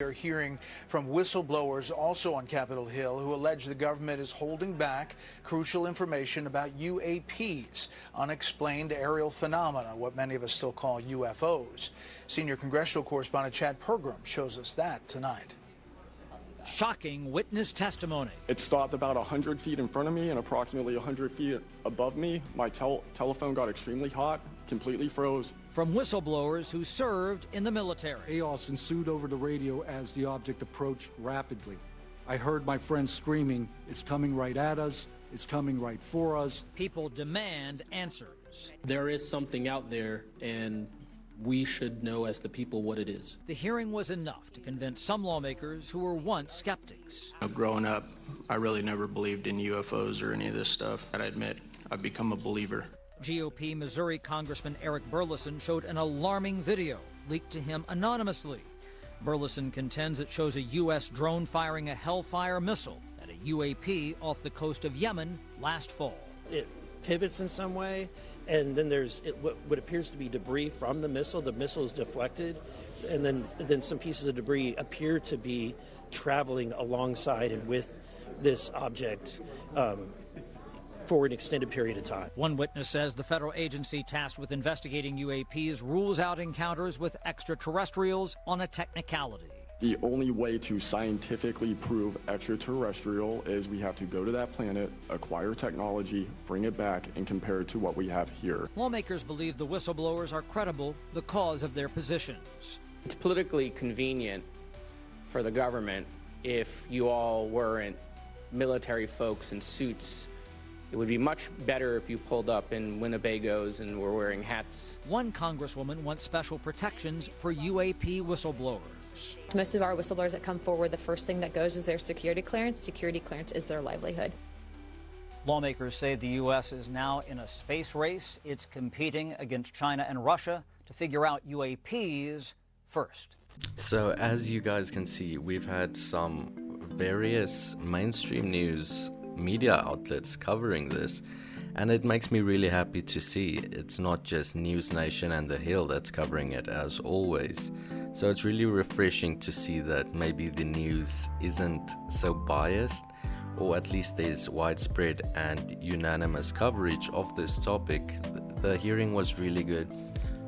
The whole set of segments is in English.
We're hearing from whistleblowers also on Capitol Hill who allege the government is holding back crucial information about UAPs, unexplained aerial phenomena, what many of us still call UFOs. Senior congressional correspondent Chad Pergram shows us that tonight. Shocking witness testimony. It stopped about 100 feet in front of me and approximately 100 feet above me. My telephone got extremely hot, completely froze. From whistleblowers who served in the military. Chaos ensued over the radio as the object approached rapidly. I heard my friends screaming, "It's coming right at us. It's coming right for us." People demand answers. There is something out there, and we should know as the people what it is. The hearing was enough to convince some lawmakers who were once skeptics. Growing up, I really never believed in UFOs or any of this stuff. I admit, I've become a believer. GOP Missouri Congressman Eric Burleson showed an alarming video leaked to him anonymously. Burleson contends it shows a U.S. drone firing a Hellfire missile at a UAP off the coast of Yemen last fall. It pivots in some way, and then there's what appears to be debris from the missile. The missile is deflected, and then some pieces of debris appear to be traveling alongside and with this object for an extended period of time. One witness says the federal agency tasked with investigating UAPs rules out encounters with extraterrestrials on a technicality. The only way to scientifically prove extraterrestrial is we have to go to that planet, acquire technology, bring it back, and compare it to what we have here. Lawmakers believe the whistleblowers are credible because of their positions. It's politically convenient for the government if you all weren't military folks in suits. It would be much better if you pulled up in Winnebagos and were wearing hats. One congresswoman wants special protections for UAP whistleblowers. Most of our whistleblowers that come forward, the first thing that goes is their security clearance. Security clearance is their livelihood. Lawmakers say the U.S. is now in a space race. It's competing against China and Russia to figure out UAPs first. So as you guys can see, we've had some various mainstream news media outlets covering this, and it makes me really happy to see it's not just News Nation and The Hill that's covering it as always. So it's really refreshing to see that maybe the news isn't so biased, or at least there's widespread and unanimous coverage of this topic. The hearing was really good.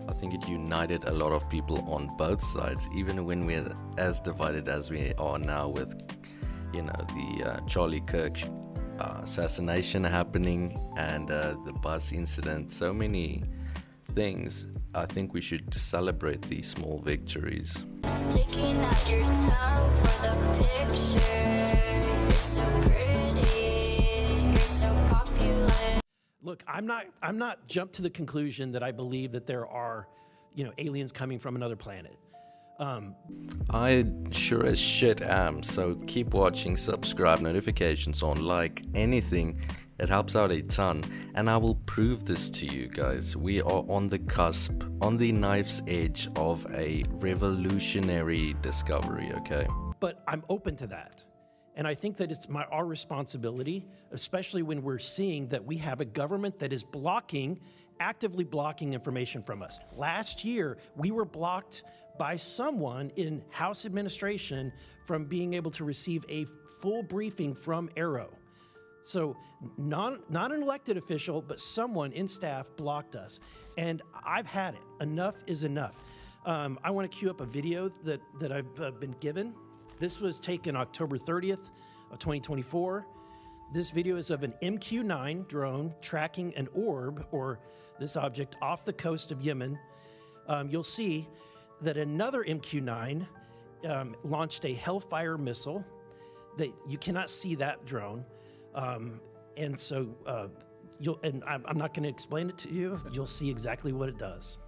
I think it united a lot of people on both sides, even when we're as divided as we are now with, the Charlie Kirk assassination happening and the bus incident. So many things. I think we should celebrate these small victories. Sticking out your tongue for the picture. You're so pretty. You're so popular. Look, I'm not jumped to the conclusion that I believe that there are, aliens coming from another planet. I sure as shit am, so keep watching, subscribe, notifications on, like anything. It helps out a ton, and I will prove this to you guys. We are on the cusp, on the knife's edge of a revolutionary discovery, okay? But I'm open to that. And I think that it's our responsibility, especially when we're seeing that we have a government that is actively blocking information from us. Last year, we were blocked by someone in House administration from being able to receive a full briefing from Arrow. So not an elected official, but someone in staff blocked us. And I've had it. Enough is enough. I want to cue up a video that I've been given. This was taken October 30th of 2024. This video is of an MQ-9 drone tracking an orb, or this object, off the coast of Yemen. You'll see that another MQ-9 launched a Hellfire missile. That you cannot see that drone. And so I'm not going to explain it to you. You'll see exactly what it does.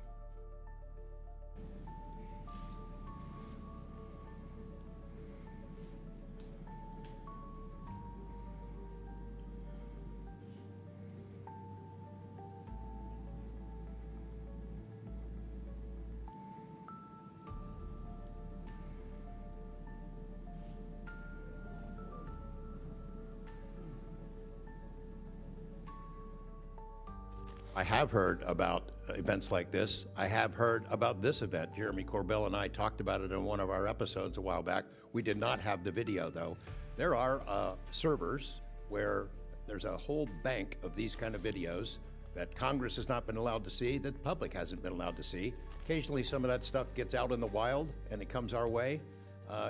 I have heard about events like this. I have heard about this event. Jeremy Corbell and I talked about it in one of our episodes a while back. We did not have the video, though. There are servers where there's a whole bank of these kind of videos that Congress has not been allowed to see, that the public hasn't been allowed to see. Occasionally, some of that stuff gets out in the wild and it comes our way.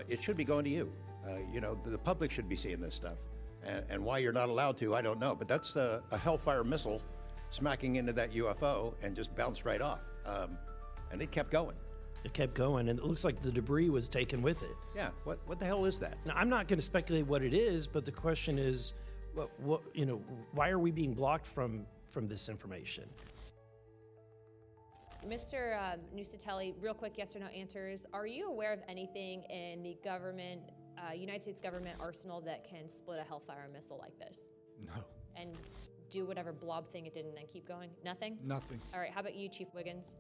It should be going to you. The public should be seeing this stuff. And why you're not allowed to, I don't know. But that's a Hellfire missile smacking into that UFO and just bounced right off. And it kept going. It kept going, and it looks like the debris was taken with it. Yeah, what the hell is that? Now, I'm not going to speculate what it is, but the question is, why are we being blocked from this information? Mr. Nusatelli, real quick yes or no answers. Are you aware of anything in the government, United States government arsenal that can split a Hellfire missile like this? No. And do whatever blob thing it did and then keep going? Nothing? Nothing. All right, how about you, Chief Wiggins?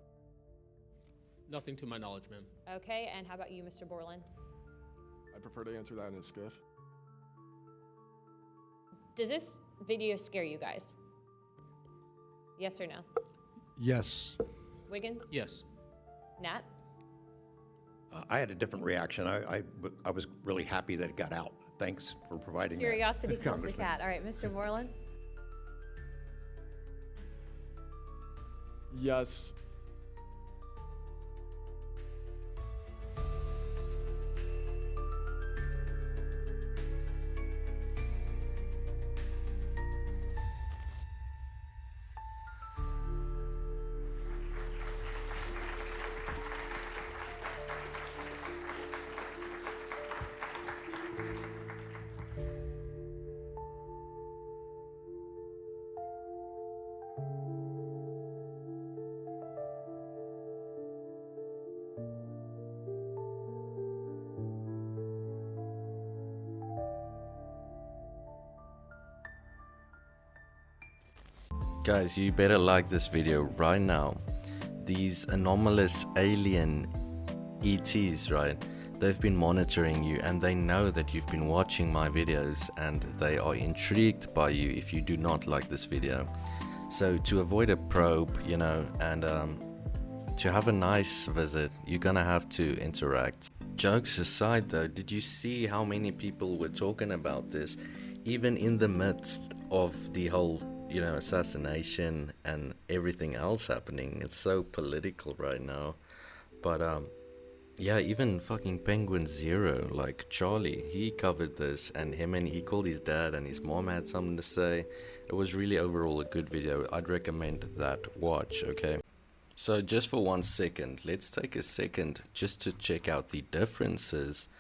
Nothing to my knowledge, ma'am. Okay, and how about you, Mr. Borland? I prefer to answer that in a skiff. Does this video scare you guys? Yes or no? Yes. Wiggins? Yes. Nat? I had a different reaction. I was really happy that it got out. Thanks for providing that. Curiosity kills the cat. All right, Mr. Borland? Yes. Guys, you better like this video right now. These anomalous alien ETs, right? They've been monitoring you and they know that you've been watching my videos and they are intrigued by you if you do not like this video. So to avoid a probe, and to have a nice visit, you're gonna have to interact. Jokes aside though, did you see how many people were talking about this? Even in the midst of the whole assassination and everything else happening. It's so political right now. But yeah, even fucking Penguin Zero, like Charlie, he covered this, and he called his dad and his mom had something to say. It was really overall a good video. I'd recommend that watch, okay? So just for 1 second, let's take a second just to check out the differences.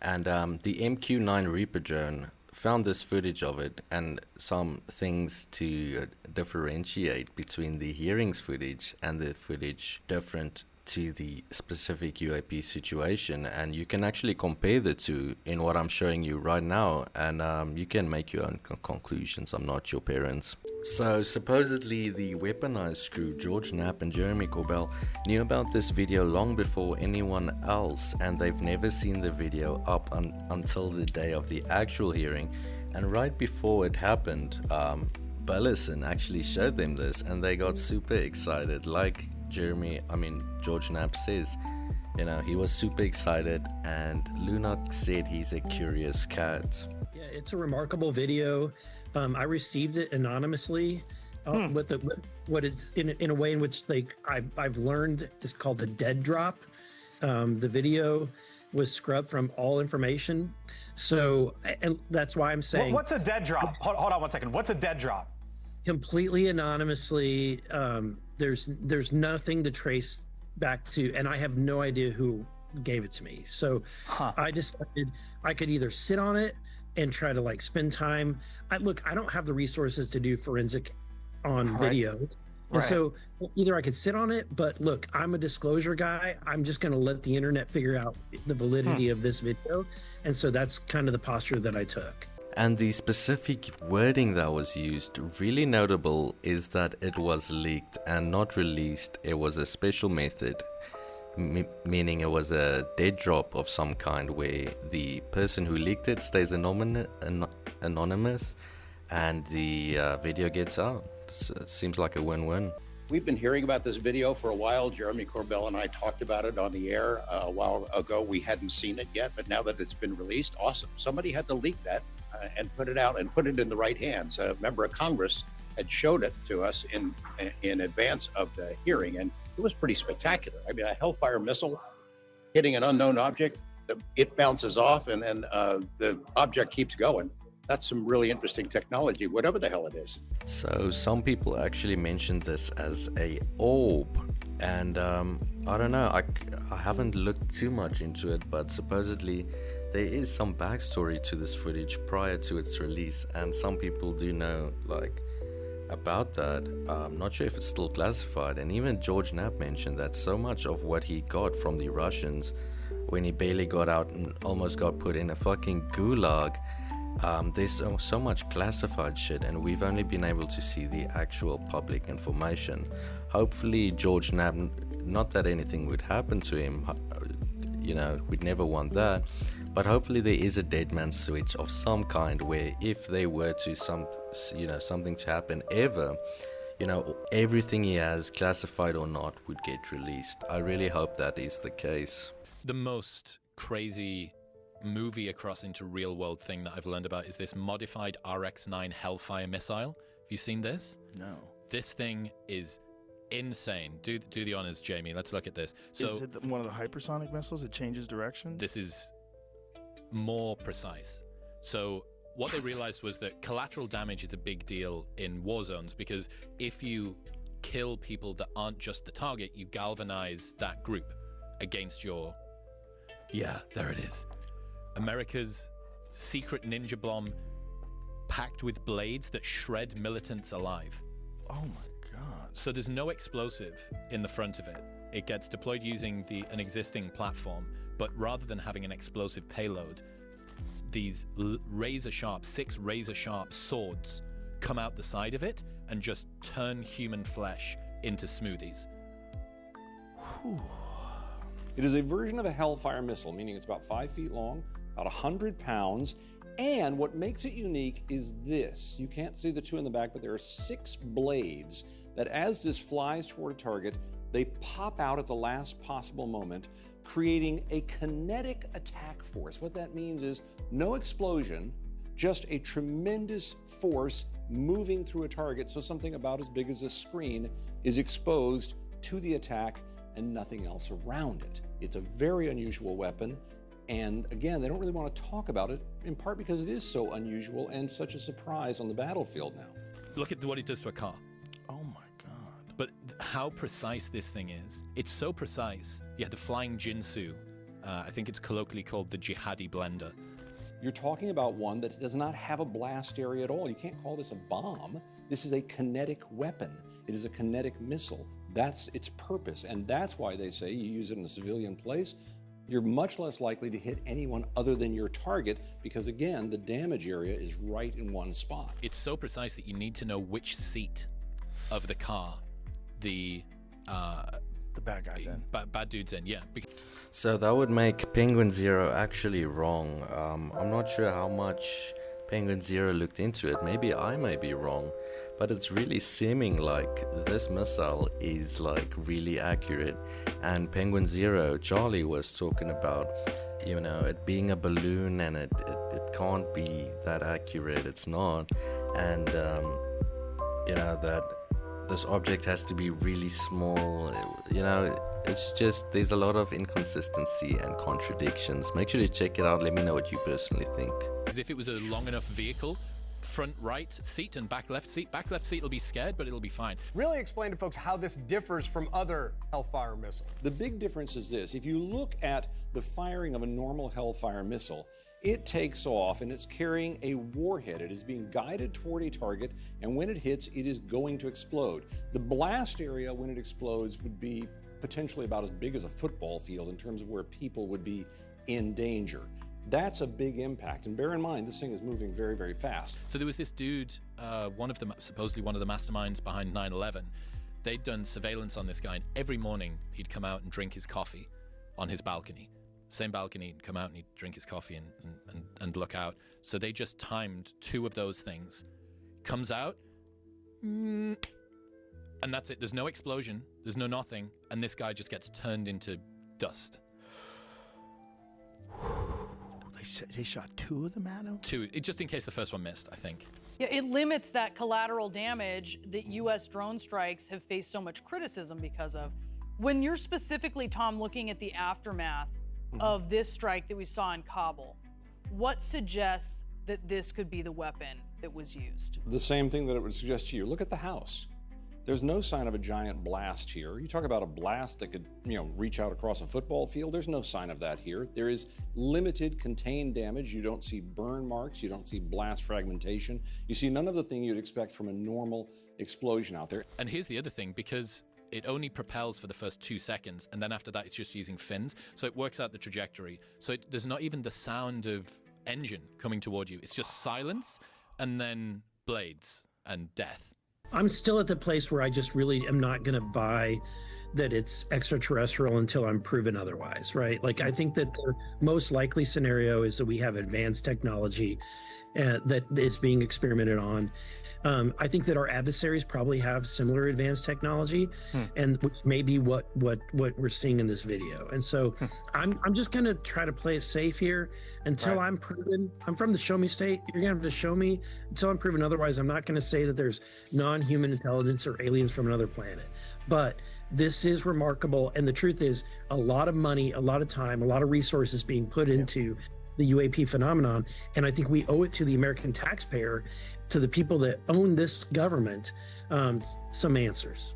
And the MQ-9 Reaper drone found this footage of it and some things to differentiate between the hearings footage and the footage different to the specific UAP situation, and you can actually compare the two in what I'm showing you right now, and you can make your own conclusions. I'm not your parents. So supposedly the weaponized crew, George Knapp and Jeremy Corbell, knew about this video long before anyone else, and they've never seen the video up until the day of the actual hearing. And right before it happened, Burleson actually showed them this and they got super excited. Like George Knapp says, he was super excited, and Lunock said he's a curious cat. Yeah, it's a remarkable video. I received it anonymously with what it's in a way in which I've learned is called a dead drop. The video was scrubbed from all information, and that's why I'm saying. What's a dead drop? Hold on 1 second. What's a dead drop? Completely anonymously. There's nothing to trace back to, and I have no idea who gave it to me. So I decided I could either sit on it and try to spend time. I don't have the resources to do forensic on video. And so either I could sit on it, but look, I'm a disclosure guy. I'm just going to let the internet figure out the validity of this video. And so that's kind of the posture that I took. And the specific wording that was used, really notable, is that it was leaked and not released. It was a special method, meaning it was a dead drop of some kind where the person who leaked it stays anonymous and the video gets out. Seems like a win-win. We've been hearing about this video for a while. Jeremy Corbell and I talked about it on the air a while ago. We hadn't seen it yet, but now that it's been released, awesome. Somebody had to leak that and put it out and put it in the right hands. A member of Congress had showed it to us in advance of the hearing, and it was pretty spectacular. I mean, a Hellfire missile hitting an unknown object, it bounces off, and then the object keeps going. That's some really interesting technology, whatever the hell it is. So some people actually mentioned this as a orb, and I don't know, I haven't looked too much into it, but supposedly there is some backstory to this footage prior to its release, and some people do know like about that. I'm not sure if it's still classified, and even George Knapp mentioned that so much of what he got from the Russians when he barely got out and almost got put in a fucking gulag, there's so much classified shit, and we've only been able to see the actual public information. Hopefully George Knapp, not that anything would happen to him, you know, we'd never want that, but hopefully there is a dead man's switch of some kind where if there were to something to happen ever, you know, everything he has, classified or not, would get released. I really hope that is the case. The most crazy movie across into real world thing that I've learned about is this modified RX-9 Hellfire missile. Have you seen this? No. This thing is insane. Do the honors, Jamie. Let's look at this. So, is it one of the hypersonic missiles that changes direction? This is more precise. So what they realized was that collateral damage is a big deal in war zones, because if you kill people that aren't just the target, you galvanize that group against your... Yeah, there it is. America's secret ninja bomb packed with blades that shred militants alive. Oh my God. So there's no explosive in the front of it. It gets deployed using an existing platform, but rather than having an explosive payload, these six razor-sharp swords come out the side of it and just turn human flesh into smoothies. Whew. It is a version of a Hellfire missile, meaning it's about 5 feet long, about 100 pounds, and what makes it unique is this. You can't see the two in the back, but there are 6 blades that as this flies toward a target, they pop out at the last possible moment, creating a kinetic attack force. What that means is no explosion, just a tremendous force moving through a target, so something about as big as a screen is exposed to the attack and nothing else around it. It's a very unusual weapon, and again, they don't really want to talk about it, in part because it is so unusual and such a surprise on the battlefield now. Look at what it does to a car. Oh my God. But how precise this thing is. It's so precise. Yeah, the flying Jinsu. I think it's colloquially called the jihadi blender. You're talking about one that does not have a blast area at all. You can't call this a bomb. This is a kinetic weapon. It is a kinetic missile. That's its purpose, and that's why they say you use it in a civilian place, you're much less likely to hit anyone other than your target, because again, the damage area is right in one spot. It's so precise that you need to know which seat of the car the bad guy's in. Bad dude's in, yeah. So that would make Penguin Zero actually wrong. I'm not sure how much Penguin Zero looked into it. Maybe I may be wrong, but it's really seeming like this missile is like really accurate. And Penguin Zero, Charlie was talking about, you know, it being a balloon and it can't be that accurate. It's not. And, you know, that this object has to be really small. You know, it's just, there's a lot of inconsistency and contradictions. Make sure to check it out. Let me know what you personally think. As if it was a long enough vehicle, front right seat and back left seat. Back left seat will be scared, but it'll be fine. Really explain to folks how this differs from other Hellfire missiles. The big difference is this. If you look at the firing of a normal Hellfire missile, it takes off and it's carrying a warhead. It is being guided toward a target, and when it hits, it is going to explode. The blast area when it explodes would be potentially about as big as a football field in terms of where people would be in danger. That's a big impact, and bear in mind, this thing is moving very, very fast. So there was this dude, supposedly one of the masterminds behind 9/11. They'd done surveillance on this guy, and every morning he'd come out and drink his coffee on his balcony. Same balcony, he'd come out and he'd drink his coffee and look out. So they just timed 2 of those things. Comes out, And that's it. There's no explosion. There's no nothing. And this guy just gets turned into dust. They shot 2 of them at him? 2, just in case the first one missed, I think. Yeah, it limits that collateral damage that U.S. drone strikes have faced so much criticism because of. When you're specifically, Tom, looking at the aftermath of this strike that we saw in Kabul, what suggests that this could be the weapon that was used? The same thing that it would suggest to you. Look at the house. There's no sign of a giant blast here. You talk about a blast that could, reach out across a football field. There's no sign of that here. There is limited contained damage. You don't see burn marks. You don't see blast fragmentation. You see none of the thing you'd expect from a normal explosion out there. And here's the other thing, because it only propels for the first 2 seconds, and then after that it's just using fins, so it works out the trajectory. So there's not even the sound of engine coming toward you. It's just silence, and then blades and death. I'm still at the place where I just really am not going to buy that it's extraterrestrial until I'm proven otherwise, right? Like, I think that the most likely scenario is that we have advanced technology that is being experimented on. I think that our adversaries probably have similar advanced technology, and which may be what we're seeing in this video. And so I'm just going to try to play it safe here until I'm proven. I'm from the show me state. You're going to have to show me until I'm proven otherwise. I'm not going to say that there's non-human intelligence or aliens from another planet. But this is remarkable. And the truth is, a lot of money, a lot of time, a lot of resources being put into the UAP phenomenon. And I think we owe it to the American taxpayer, to the people that own this government, some answers.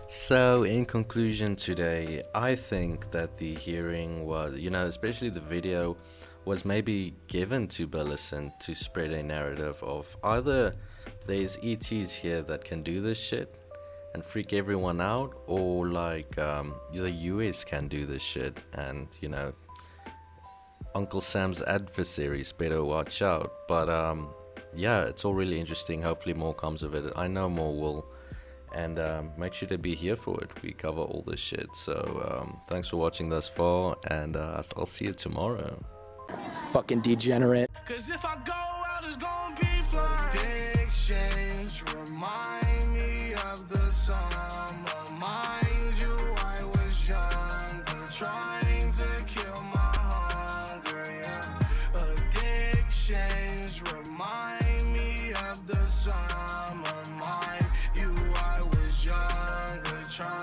So in conclusion today, I think that the hearing was, especially the video, was maybe given to Burleson to spread a narrative of either there's ETs here that can do this shit and freak everyone out, or like the US can do this shit and, Uncle Sam's adversaries better watch out. But yeah, it's all really interesting. Hopefully more comes of it. I know more will. And make sure to be here for it. We cover all this shit. So thanks for watching thus far, and I'll see you tomorrow. Fucking degenerate. Cause if I go out, it's gonna be flying.